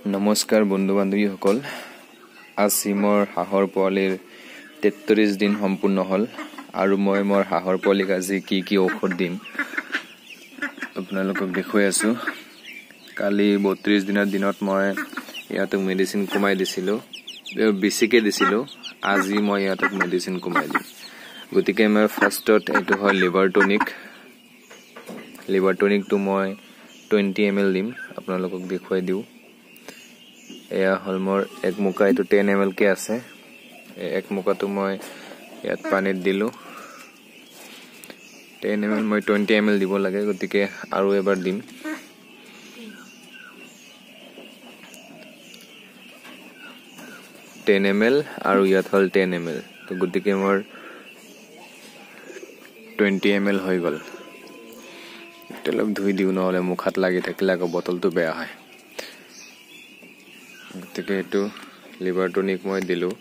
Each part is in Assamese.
নমস্কাৰ বন্ধু বান্ধৱীসকল, আজি মোৰ হাঁহৰ পোৱালিৰ 43 দিন সম্পূৰ্ণ হ'ল আৰু মই মোৰ হাঁহৰ পোৱালিক আজি কি ঔষধ দিম আপোনালোকক দেখুৱাই আছো। কালি 32 দিনৰ দিনত মই ইয়াত মেডিচিন কমাই দিছিলোঁ, বেছিকৈ দিছিলোঁ। আজি মই ইয়াত মেডিচিন কমাই দিম। গতিকে মই ফাৰ্ষ্টত এইটো হয় লিভাৰ টনিকটো মই 20 ml দিম, আপোনালোকক দেখুৱাই দিওঁ। এয়া হল মোৰ এক মুকা, এইটো 10 ml কে আছে। এক মুকাটো মই ইয়াত পানীত দিলো। 10 ml মই 20 ml দিব লাগে, গতিকে আৰু এবাৰ দিম। $10 ml আৰু ইয়াত হল 10 ml, তো গতিকে মোৰ 20 ml হৈ গল। অলপ ধুই দিওঁ, নহলে মুখাত লাগি থাকিলে আকৌ বটলটো বেয়া হয়। গতিকে এইটো লিভাৰ টনিক মই দিলোঁ।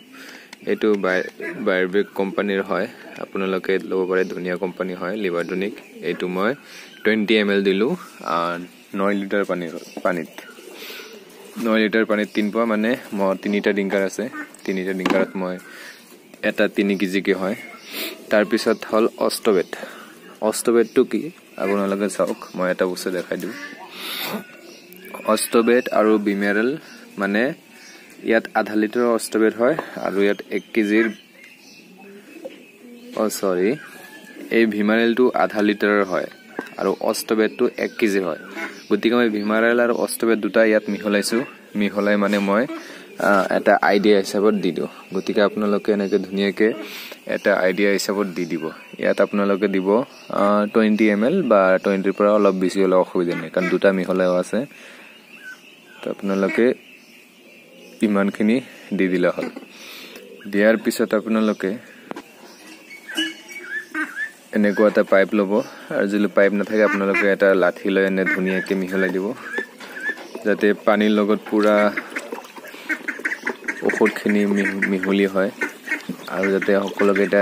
এইটো বায়'ব্ৰিক কোম্পানীৰ হয়, আপোনালোকে ল'ব পাৰে, ধুনীয়া কোম্পানী হয় লিভাৰ টনিক। এইটো মই 20 ml দিলোঁ 9 লিটাৰ পানীত 9 লিটাৰ পানীত 3 পোৱা, মানে মই 3টা ডিংকাৰ আছে। 3টা ডিংকাৰত মই এটা 3 কেজিকে হয়। তাৰপিছত হ'ল অষ্টবেটটো কি আপোনালোকে চাওক, মই এটা বস্তু দেখাই দিওঁ। অষ্টবেট আৰু বিমেৰেল, মানে ইয়াত আধা লিটাৰ অষ্টবেট হয় আৰু ইয়াত 1 কেজিৰ এই ভিমাৰেলটো আধা লিটাৰৰ হয় আৰু অষ্টবেটটো 1 কেজিৰ হয়। গতিকে মই ভিমাৰেল আৰু অষ্টবেট দুটা ইয়াত মিহলাই মানে মই এটা আইডিয়া হিচাপত দি দিওঁ। গতিকে আপোনালোকে এনেকৈ ধুনীয়াকৈ এটা আইডিয়া হিচাপত দি দিব। ইয়াত আপোনালোকে দিব 20 ml বা 20ৰ পৰা অলপ বেছি হ'লে অসুবিধা নাই, কাৰণ দুটা মিহলাইও আছে। তো আপোনালোকে ইমানখিনি দি দিলে হ'ল। দিয়াৰ পিছত আপোনালোকে এনেকুৱা এটা পাইপ ল'ব, আৰু যদি পাইপ নাথাকে আপোনালোকে এটা লাঠি লৈ এনে ধুনীয়াকৈ মিহলাই দিব, যাতে পানীৰ লগত পুৰা ঔষধখিনি মিহলি হয়, আৰু যাতে সকলোকেইটা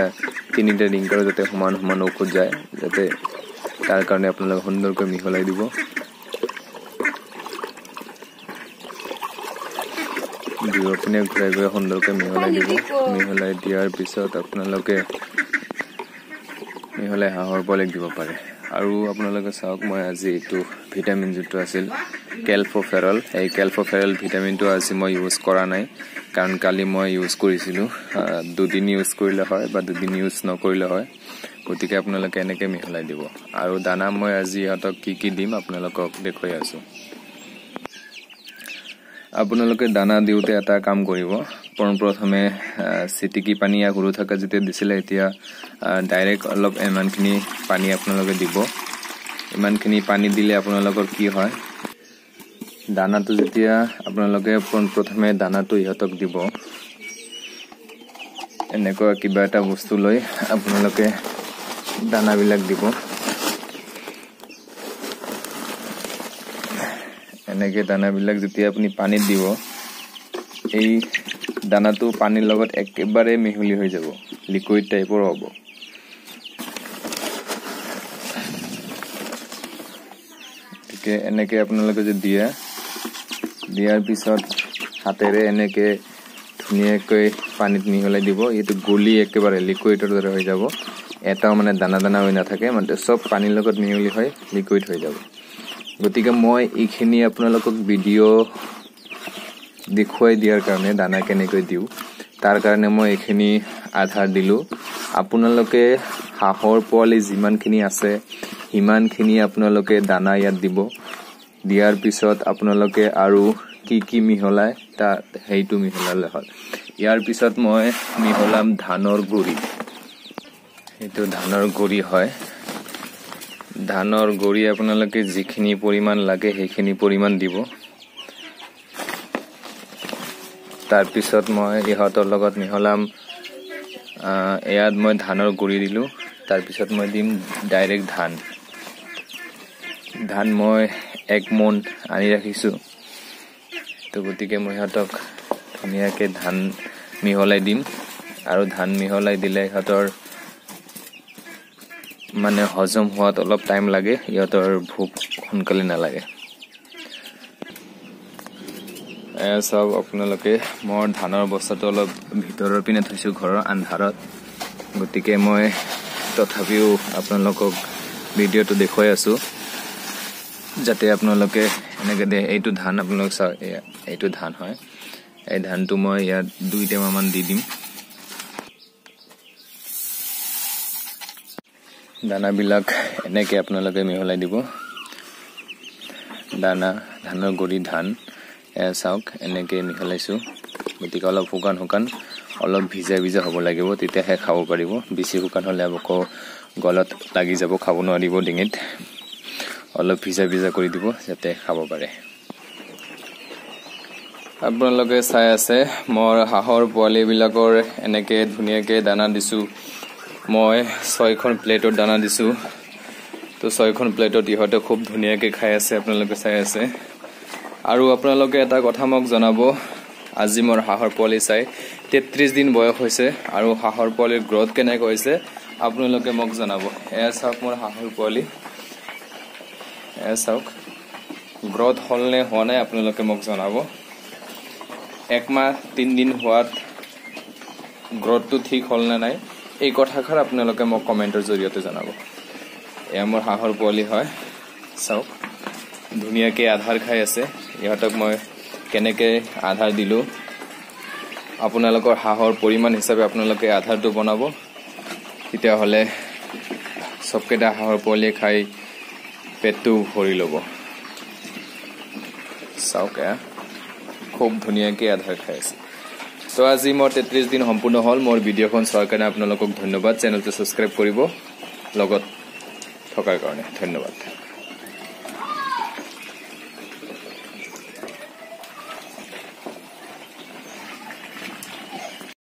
3টা ডিংকাৰো যাতে সমান ঔষধ যায়, যাতে তাৰ কাৰণে আপোনালোকে সুন্দৰকৈ মিহলাই দিব। দুয়োপিনে ঘূৰাই সুন্দৰকৈ মিহলাই দিব। মিহলাই দিয়াৰ পিছত আপোনালোকে মিহলাই হাঁহৰ পোৱালিক দিব পাৰে। আৰু আপোনালোকে চাওক, মই আজি এইটো ভিটামিন যিটো আছিল কেলফোফেৰল, এই কেলফোফেৰল ভিটামিনটো আজি মই ইউজ কৰা নাই, কাৰণ কালি মই ইউজ কৰিছিলোঁ। 2 দিন ইউজ কৰিলে হয় বা 2 দিন ইউজ নকৰিলে হয়। গতিকে আপোনালোকে এনেকৈ মিহলাই দিব। আৰু দানা মই আজি ইহঁতক কি দিম আপোনালোকক দেখুৱাই আছোঁ। আপোনালোকে দানা দিওঁতে এটা কাম কৰিব, পোনপ্ৰথমে চিটিকি পানী সৰু থকা যেতিয়া দিছিলে, এতিয়া ডাইৰেক্ট অলপ ইমানখিনি পানী আপোনালোকে দিব। ইমানখিনি পানী দিলে আপোনালোকৰ কি হয়, দানাটো যেতিয়া আপোনালোকে পোনপ্ৰথমে দানাটো ইহঁতক দিব, এনেকুৱা কিবা এটা বস্তু লৈ আপোনালোকে দানাবিলাক দিব। এনেকৈ দানাবিলাক যেতিয়া আপুনি পানীত দিব, এই দানাটো পানীৰ লগত একেবাৰে মিহলি হৈ যাব, লিকুইড টাইপৰ হ'ব। গতিকে এনেকৈ আপোনালোকে যদি দিয়াৰ পিছত হাতেৰে এনেকৈ ধুনীয়াকৈ পানীত মিহলাই দিব। এইটো গলি একেবাৰে লিকুইডৰ দৰে হৈ যাব, এটাও মানে দানা হৈ নাথাকে, মানে চব পানীৰ লগত মিহলি হৈ লিকুইড হৈ যাব। গতিকে মই এইখিনি আপোনালোকক ভিডিঅ' দেখুৱাই দিয়াৰ কাৰণে, দানা কেনেকৈ দিওঁ তাৰ কাৰণে মই এইখিনি আধাৰ দিলোঁ। আপোনালোকে হাঁহৰ পোৱালি যিমানখিনি আছে সিমানখিনি আপোনালোকে দানা ইয়াত দিব। দিয়াৰ পিছত আপোনালোকে আৰু কি মিহলাই সেইটো মিহলালে হ'ল। ইয়াৰ পিছত মই মিহলাম ধানৰ গুড়ি। এইটো ধানৰ গুড়ি হয়। ধানৰ গুড়ি আপোনালোকে যিখিনি পৰিমাণ লাগে সেইখিনি পৰিমাণ দিব। তাৰপিছত মই ইহঁতৰ লগত মিহলাম, ইয়াত মই ধানৰ গুড়ি দিলোঁ। তাৰপিছত মই দিম ডাইৰেক্ট ধান মই 1 মোন আনি ৰাখিছোঁ। তো গতিকে মই ইহঁতক ধুনীয়াকৈ ধান মিহলাই দিম। আৰু ধান মিহলাই দিলে ইহঁতৰ মানে হজম হোৱাত অলপ টাইম লাগে, ইহঁতৰ ভোক সোনকালে নালাগে। সব আপোনালোকে মোৰ ধানৰ বস্তাটো অলপ ভিতৰৰ পিনে থৈছো ঘৰৰ আন্ধাৰত গতিকে মই তথাপিও আপোনালোকক ভিডিঅ'টো দেখুৱাই আছো যাতে আপোনালোকে এনেকৈ এইটো ধান আপোনালোক চাওক এইটো ধান হয় এই ধানটো মই ইয়াত 2 টেমামান দি দিম দানাবিলাক এনেকৈ আপোনালোকে মিহলাই দিব দানা ধানৰ গুৰি ধান চাওক এনেকৈ মিহলাইছো গতিকে অলপ শুকান অলপ ভিজা হ'ব লাগিব তেতিয়াহে খাব পাৰিব বেছি শুকান হ'লে আকৌ গলত লাগি যাব খাব নোৱাৰিব ডিঙিত অলপ ভিজা কৰি দিব যাতে খাব পাৰে আপোনালোকে চাই আছে মোৰ হাঁহৰ পোৱালিবিলাকৰ এনেকৈ ধুনীয়াকৈ দানা দিছো মই 6খন প্লেটৰ দানা দিছো তো 6খন প্লেটত ইহঁতে খুব ধুনীয়াকৈ খাই আছে আপোনালোকে চাই আছে আৰু আপোনালোকে এটা কথা মোক জনাব আজি মোৰ হাঁহৰ পোৱালি চাই 33 দিন বয়স হৈছে আৰু হাঁহৰ পোৱালিৰ গ্ৰোথ কেনেকৈ হৈছে আপোনালোকে মোক জনাব এয়া চাওক মোৰ হাঁহৰ পোৱালি এয়া চাওক গ্ৰোথ হ'ল নে হোৱা নাই আপোনালোকে মোক জনাব 1 মাহ 3 দিন হোৱাত গ্ৰোথটো ঠিক হ'ল নে নাই এই কথাষাৰ আপোনালোকে মোক কমেন্টৰ জৰিয়তে জনাব এয়া মোৰ হাঁহৰ পোৱালি হয় চাওক ধুনীয়াকৈ আধাৰ খাই আছে ইহঁতক মই কেনেকৈ আধাৰ দিলো আপোনালোকৰ হাঁহৰ পৰিমাণ হিচাপে আপোনালোকে আধাৰটো বনাব তেতিয়া হলে সবকেইটা হাঁহৰ পোৱালি খাই পেটটো ভৰি ল'ব চাওক খুব ধুনীয়াকৈ আধাৰ খাই আছে তো আজি মোৰ 33 দিন সম্পূৰ্ণ হ'ল মোৰ ভিডিঅ'খন চোৱাৰ কাৰণে আপোনালোকক ধন্যবাদ চেনেলটো সাবস্ক্ৰাইব কৰিব লগত থকাৰ কাৰণে ধন্যবাদ